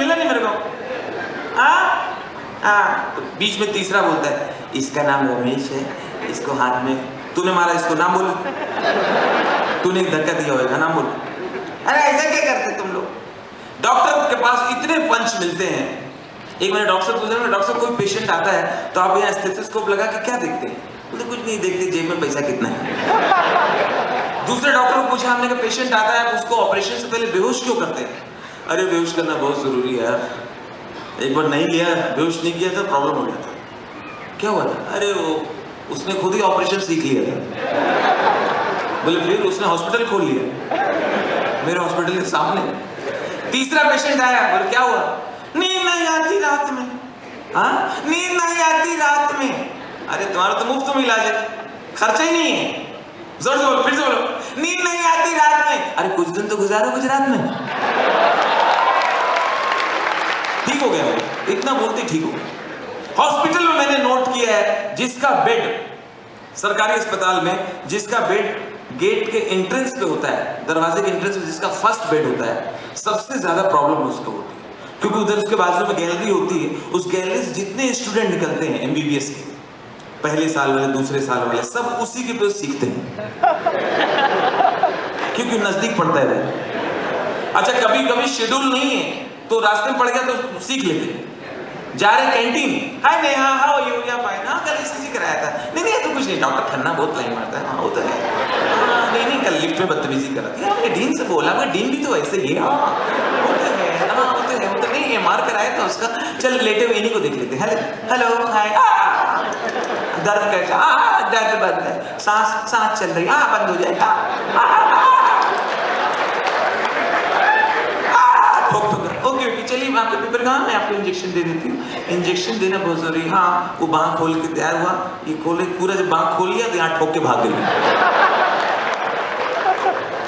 मिला नहीं मेरे को। तो बीच में तीसरा बोलता है, इसका नाम रमेश है, इसको हाथ में तूने मारा, इसको नाम बोल, तूने एक धक्का दिया होगा, नाम बोल। अरे ऐसा क्या करते तुम लोग? डॉक्टर के पास इतने पंच मिलते हैं। एक मैंने डॉक्टर पूछा, डॉक्टर कोई पेशेंट आता है तो आप यहाँ स्टेथोस्कोप लगा के क्या देखते हैं? बोले कुछ नहीं देखते, जेब में पैसा कितना है। दूसरे डॉक्टर को पूछा हमने, कि पेशेंट आता है उसको ऑपरेशन से पहले बेहोश क्यों करते हैं? अरे बेहोश करना बहुत जरूरी है यार, एक बार नहीं लिया, बेहोश नहीं किया था, प्रॉब्लम हो गया था। क्या हुआ था? अरे वो उसने खुद ही ऑपरेशन सीख लिया था। बोले फिर उसने हॉस्पिटल खोल लिया मेरे हॉस्पिटल के सामने। तीसरा पेशेंट आया, बोले क्या हुआ? नींद नहीं आती रात में। हाँ, नींद नहीं आती रात में। अरे तुम्हारा तो मुफ्त में इलाज है, खर्चा ही नहीं है। जोर से बोलो, फिर से बोलो, नींद नहीं आती रात में। अरे कुछ दिन तो गुजारो गुजरात में। ठीक हो गया वो, इतना बोलते ठीक हो गया। हॉस्पिटल में मैंने नोट किया है, जिसका बेड सरकारी अस्पताल में, जिसका बेड गेट के एंट्रेंस पे होता है, दरवाजे के एंट्रेंस पे जिसका फर्स्ट बेड होता है, सबसे ज्यादा प्रॉब्लम उसको होती है। क्योंकि उधर उसके बाजू में गैलरी होती है, उस गैलरी से जितने स्टूडेंट निकलते हैं एमबीबीएस के, पहले साल वाले, दूसरे साल वाले, सब उसी के पे सीखते हैं, क्योंकि नजदीक पड़ता है। अच्छा, कभी कभी शेड्यूल नहीं है तो रास्ते में पड़ गया तो सीख लेते हैं। जा रहे canteen, hi Neha, how are you? Yeah fine. हाँ, कल ईसीजी कराया था। नहीं नहीं, तो कुछ नहीं, डॉक्टर खन्ना बहुत लाइन मारता है। हाँ वो तो है। नहीं नहीं, कल लिफ्ट में बदतमीजी करा थी। आपने डीन से बोला, मैं डीन भी तो वैसे ही है। हाँ वो तो है, हाँ वो तो है, वो तो नहीं, एमआर कराया था उसका। चल लेटे हुए इन्हीं को देख लेते हैं। हेलो हाय, दर्द कैसा? दर्द बंद है, सांस चल रही, हाँ बंद हो जाएगा। ओके ओके, चलिए आपके पेपर कहाँ, मैं आपको इंजेक्शन दे देती हूँ। इंजेक्शन देना बहुत जरूरी। हाँ, वो बाँह खोल के तैयार हुआ, ये खोले पूरा, जब बाँह खोल लिया तो यहाँ ठोक के भाग गई।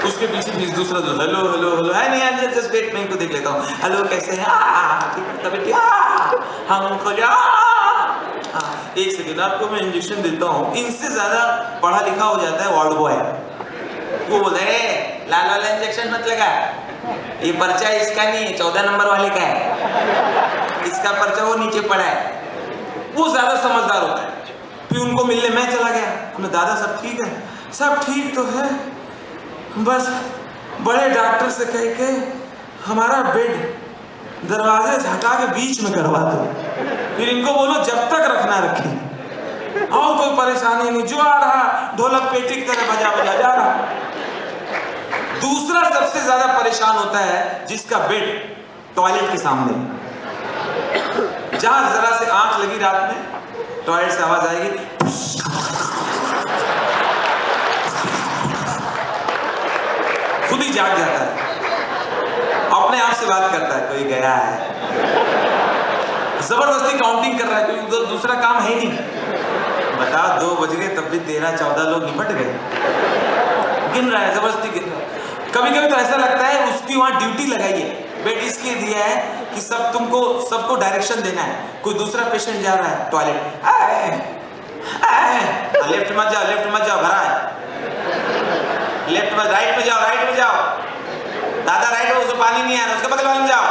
उसके पीछे दूसरा जो हेलो हेलो हेलो, है नहीं, जस्ट वेट, मैं इनको देख लेता हूँ। हेलो कैसे हैं? ठीक है, तबीयत हम खोलिए। हाँ, एक सेकेंड, आपको मैं इंजेक्शन देता हूँ। इनसे ज्यादा पढ़ा लिखा हो जाता है वार्ड बॉय। वो बोलता है लाल वाला इंजेक्शन मत लगा, ये पर्चा इसका नहीं है, 14 नंबर वाले का है, इसका पर्चा वो नीचे पड़ा है। वो ज्यादा समझदार होता है। फिर उनको मिलने मैं चला गया, हमने, दादा सब ठीक है? सब ठीक तो है, बस बड़े डॉक्टर से कह के हमारा बेड दरवाजे से हटा के बीच में करवा दो। फिर इनको बोलो जब तक रखना रखें, और कोई परेशानी नहीं, जो आ रहा ढोलक पेटी की तरह बजा बजा जा रहा। दूसरा सबसे ज्यादा परेशान होता है जिसका बेड टॉयलेट के सामने, जहां जरा से आंख लगी रात में, टॉयलेट से आवाज आएगी, खुद ही जाग जाता है, अपने आप से बात करता है, कोई गया है, जबरदस्ती काउंटिंग कर रहा है, कोई दूसरा काम है नहीं। बता 2 बज गए तब भी 13-14 लोग निपट गए, गिन रहा है, जबरदस्ती गिन रहा है। कभी कभी तो ऐसा लगता है उसकी वहां ड्यूटी लगाई है, बेड इसलिए दिया है कि सबको डायरेक्शन देना है। कोई दूसरा पेशेंट जा रहा है टॉयलेट, लेफ्ट मत जाओ, भरा है, लेफ्ट में, राइट में जाओ, दादा राइट में, उसको पानी नहीं आ रहा, उसके बगल वाले में जाओ।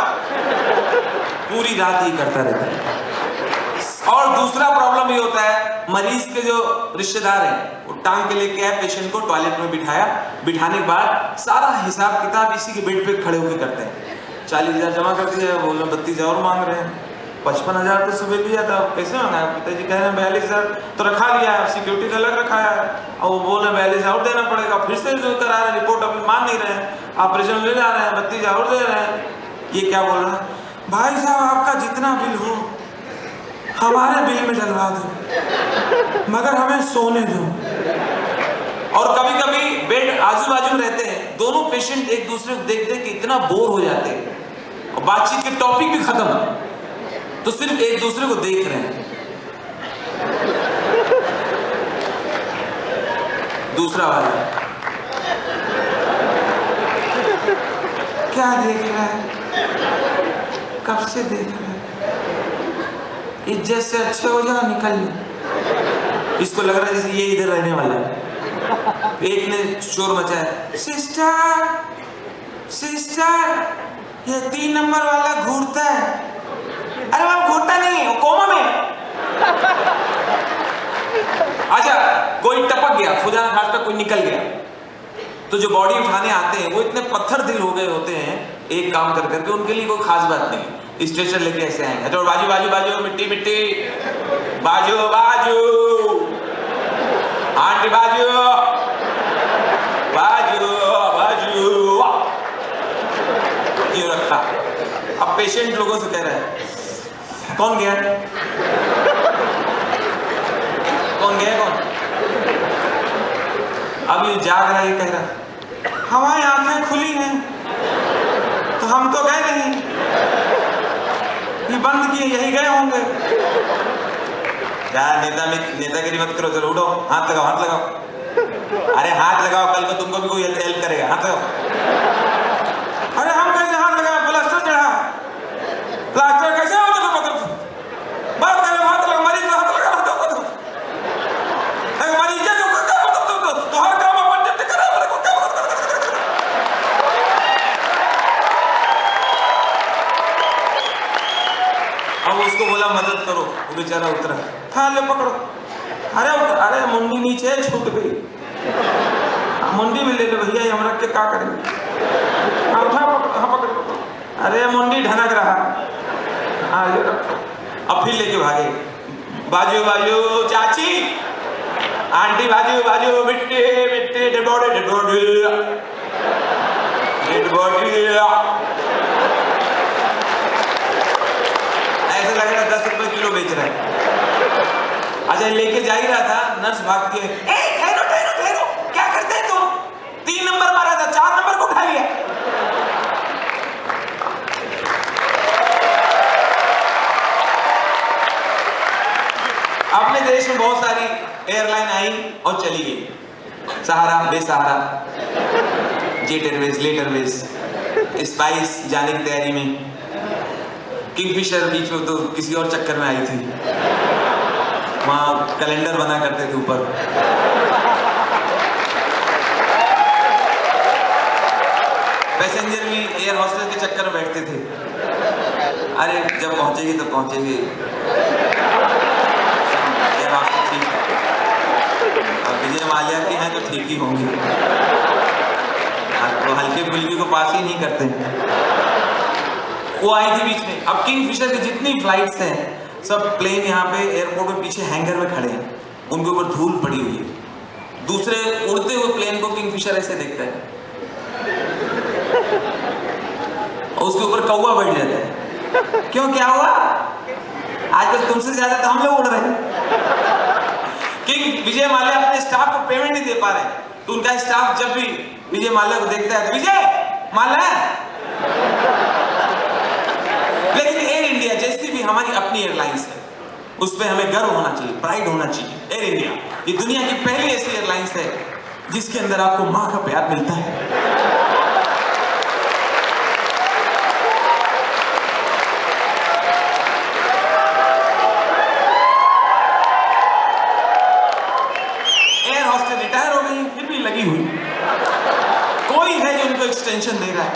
पूरी रात ही करता रहता है। और दूसरा प्रॉब्लम ये होता है, मरीज के जो रिश्तेदार हैं वो टांग के लेके आए पेशेंट को, टॉयलेट में बिठाया, बिठाने के बाद सारा हिसाब किताब इसी के बेड पे खड़े होकर करते हैं। 40,000 जमा कर दिया, बोलो 32 और मांग रहे हैं। 55,000 तो सुबह लिया था, कैसे मांगा? पिताजी कह रहे हैं 42,000 तो रखा लिया है, सिक्योरिटी का अलग रखा है, और वो बोल रहे 42,000 और देना पड़ेगा। फिर से जो करा रहे हैं, रिपोर्ट अभी मान नहीं रहे हैं, ऑपरेशन ले जा रहे हैं, 32,000 और दे रहे हैं। ये क्या बोल रहा है? भाई साहब आपका जितना बिल हो हमारे बिल में डलवा दो, मगर हमें सोने दो। और कभी कभी बेड आजू बाजू में रहते हैं, दोनों पेशेंट एक दूसरे को देख देख के इतना बोर हो जाते हैं और बातचीत के टॉपिक भी खत्म, तो सिर्फ एक दूसरे को देख रहे हैं। दूसरा वाला क्या देख रहा है? कब से देख रहा है? इज्जत से अच्छे हो जाओ, निकल लो। इसको लग रहा है जैसे ये इधर रहने वाला है। एक ने शोर मचाया, सिस्टर सिस्टर, ये 3 नंबर वाला घूरता है। अरे वह घूरता नहीं, वो कोमा में। अच्छा, कोई टपक गया, खुदा न खास्ता कोई निकल गया, तो जो बॉडी उठाने आते हैं वो इतने पत्थर दिल हो गए होते हैं एक काम कर करके, उनके लिए कोई खास बात नहीं, स्ट्रेचर लेके ऐसे आएंगे, तो बाजू बाजू बाजू, मिट्टी मिट्टी, बाजू बाजू, आंटी बाजू बाजू बाजू, ये रखा। अब पेशेंट लोगों से कह रहा है कौन गया, कौन गया, कौन? अब ये जाग रहा है, ये कह रहा हमारी आंखें खुली हैं तो हम तो गए नहीं, ये बंद किए यही गए होंगे। यार नेतागिरी मत करो, चलो उठो, हाथ लगाओ, हाथ लगाओ। अरे हाथ लगाओ, कल को तुमको भी कोई हेल्प करेगा, हाथ लगाओ। अरे हम कैसे हाथ लगाओ, प्लास्टर चढ़ा, प्लास्टर कैसे होता है, बात करें, हाथ लगा, मरीज हाथ लगा, मरीज तो हर काम अपन जब करा, अब उसको बोला मदद करो, वो बेचारा उतरा, था ले पकड़ो, अरे मुंडी नीचे छूट गई, मुंडी में ले लो भैया, हम रख के क्या करेंगे, हाँ पकड़ो, अरे मुंडी ढनक रहा, हाँ ये रखो। अब फिर लेके भागे, बाजू बाजू चाची, आंटी बाजू बाजू, मिट्टी मिट्टी, dead body dead body dead body, ऐसे लग रहा 10 रुपए किलो बेच रहा है। अच्छा, लेके जा ही रहा था, नर्स भाग के, ठहरो ठहरो ठहरो, क्या करते हैं तुम, 3 नंबर मारा था, 4 नंबर को उठा लिया। अपने देश में बहुत सारी एयरलाइन आई और चली गई, सहारा, बेसहारा, Jet Airways, late Airways, Spice जाने की तैयारी में, किंगफिशर बीच में तो किसी और चक्कर में आई थी, वहां कैलेंडर बना करते थे ऊपर। पैसेंजर भी एयर हॉस्टेस के चक्कर में बैठते थे, अरे जब पहुंचेगी तो पहुंचेगी, एयर हॉस्टेस ठीक है, और विजय माल्या की हैं तो ठीक ही होंगी, तो हल्के फुल्के को पास ही नहीं करते। वो आई थी बीच में। अब किंगफिशर की जितनी फ्लाइट्स हैं, सब प्लेन यहाँ पे एयरपोर्ट में पीछे हैंगर में खड़े हैं, उनके ऊपर धूल पड़ी हुई है, दूसरे उड़ते हुए प्लेन को किंगफिशर ऐसे देखता है और उसके ऊपर कौवा बैठ जाता है, क्यों क्या हुआ, आजकल तुमसे ज्यादा तो हम लोग उड़ रहे हैं। किंग विजय माल्या अपने स्टाफ को पेमेंट नहीं दे पा रहे, तो उनका स्टाफ जब भी विजय माल्या को देखता है तो विजय माल्या, लेकिन एयर इंडिया जैसी भी हमारी अपनी एयरलाइंस है, उस पर हमें गर्व होना चाहिए, प्राइड होना चाहिए। एयर इंडिया ये दुनिया की पहली ऐसी एयरलाइंस है जिसके अंदर आपको मां का प्यार मिलता है। एयर हॉस्टेस रिटायर हो गई, फिर भी लगी हुई, कोई है जो उनको एक्सटेंशन दे रहा है,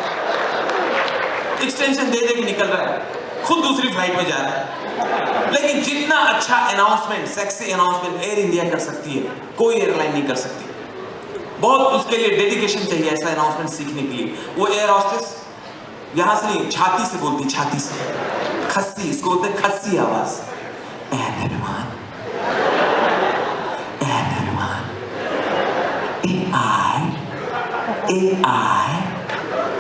एक्सटेंशन दे के निकल रहा है, खुद दूसरी फ्लाइट में जा रहा है। लेकिन जितना अच्छा announcement, sexy announcement air India कर सकती है, कोई एयरलाइन नहीं कर सकती। बहुत उसके लिए डेडिकेशन चाहिए ऐसा अनाउंसमेंट सीखने के लिए। वो एयर हॉस्टेस यहां से नहीं, छाती से बोलती, छाती से, खस्सी, इसको बोलते हैं खस्सी आवाज, एयरमान, एयरमान, AI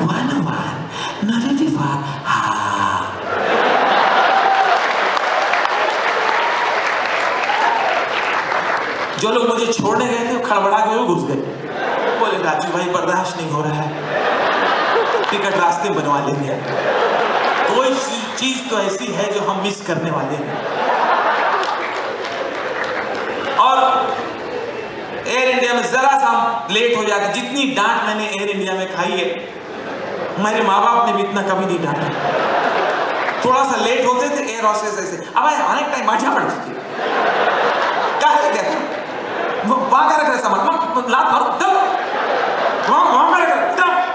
101 95, हाँ। जो लोग मुझे छोड़ने गए थे वो खड़बड़ा के वो घुस गए, बोले राजू भाई बर्दाश्त नहीं हो रहा है, टिकट रास्ते में बनवा लेंगे, कोई चीज तो ऐसी है जो हम मिस करने वाले हैं। और एयर इंडिया में जरा सा लेट हो जाता, जितनी डांट मैंने एयर इंडिया में खाई है, मेरे माँ बाप ने भी इतना कभी नहीं डांटा। थोड़ा सा लेट होते थे एयर हॉस्टेस ऐसे, अब आने का टाइम बैठा पड़ती थी, क्या है क्या वहां का रख रहे सामान, लात मारो,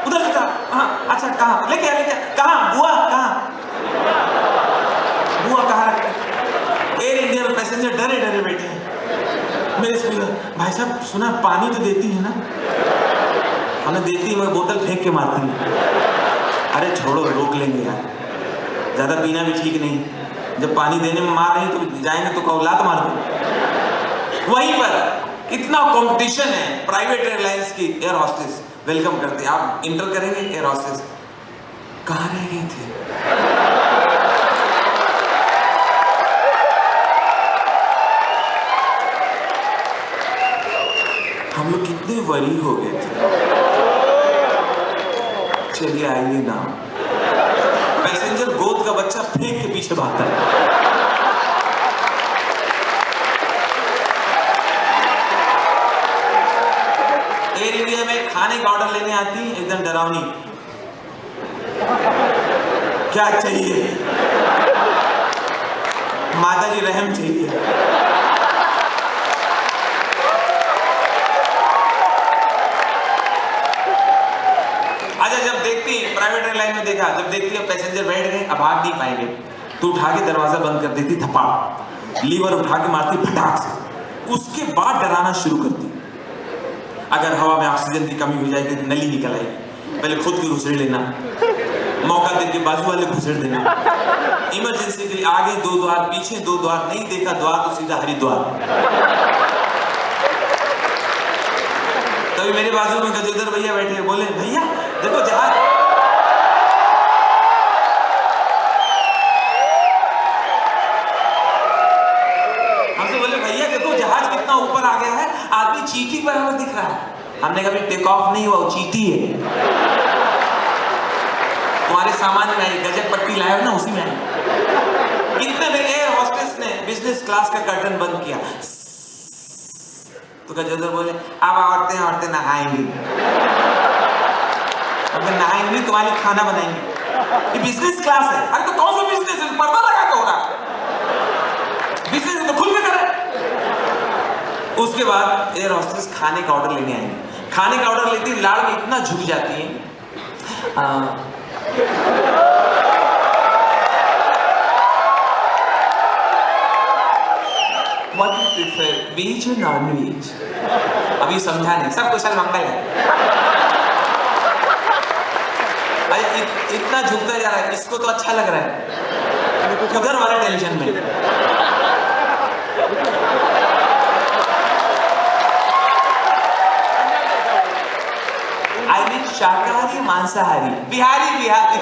उधर जा, हाँ अच्छा कहाँ लेके आ, कहाँ बुआ कहाँ, बुआ कहाँ रखा? एयर इंडिया में पैसेंजर डरे डरे बैठे हैं। मेरे स्पीकर भाई साहब सुना पानी तो देती है ना? हमें देती है मगर बोतल फेंक के मारती है। अरे छोड़ो रोक लेंगे यार, ज्यादा पीना भी ठीक नहीं। जब पानी देने में मार रही तो जाएंगे तो कौलात मार दो। वहीं पर इतना कंपटीशन है, प्राइवेट एयरलाइंस की एयर हॉस्टेस वेलकम करते, आप इंटर करेंगे एयर हॉस्टेस, कहाँ रह गए थे? हम लोग कितने वरी हो गए थे। चलिए आइए ना, पैसेंजर गोद का बच्चा फेंक के पीछे भागता है। एयर इंडिया में खाने का ऑर्डर लेने आती है एकदम डरावनी, क्या चाहिए? माता जी रहम चाहिए। अच्छा जब देखती प्राइवेट एयरलाइन में देखा, जब देखती है पैसेंजर बैठ गए अब भाग नहीं पाएंगे तो उठा के दरवाजा बंद कर देती, थप्पड़ लीवर उठा के मारती फटाक से। उसके बाद डराना शुरू करती, अगर हवा में ऑक्सीजन की कमी हो जाएगी तो नली निकल आएगी, पहले खुद की घुसड़ लेना, मौका देके बाजू वाले घुसड़ देना। इमरजेंसी के लिए आगे 2 द्वार, पीछे 2 द्वार, नहीं देखा द्वार तो सीधा हरिद्वार। तभी मेरे बाजू में गजेंद्र भैया बैठे, बोले भैया देखो जहाज, हमसे बोले भैया देखो जहाज कितना ऊपर आ गया है, आदमी चींटी बराबर दिख रहा है। हमने कभी टेक ऑफ नहीं हुआ, वो चींटी है। तुम्हारे सामान में आई, गजब पट्टी लाए हो ना, उसी में आई। इतने में एयर हॉस्टेस ने बिजनेस क्लास का कर्टन बंद किया तो गजेंद्र बोले अब औरतें नहाएंगी, अगर नहाएंगी तुम्हारे लिए खाना बनाएंगे। ये बिजनेस क्लास है। अरे तो कौन सा बिजनेस है, पर्दा लगा के हो रहा? बिजनेस है तो खुल के करे। उसके बाद एयर हॉस्टेस खाने का ऑर्डर लेने आएंगे, खाने का ऑर्डर लेती लाड़ में इतना झुक जाती है, What do you prefer, veg और नॉन वेज? अभी समझा नहीं, सब कुशल मंगल है। अरे इतना झुकता जा रहा है, इसको तो अच्छा लग रहा है, उधर वाला टेंशन में। आई मीन शाकाहारी मांसाहारी, बिहारी बिहारी।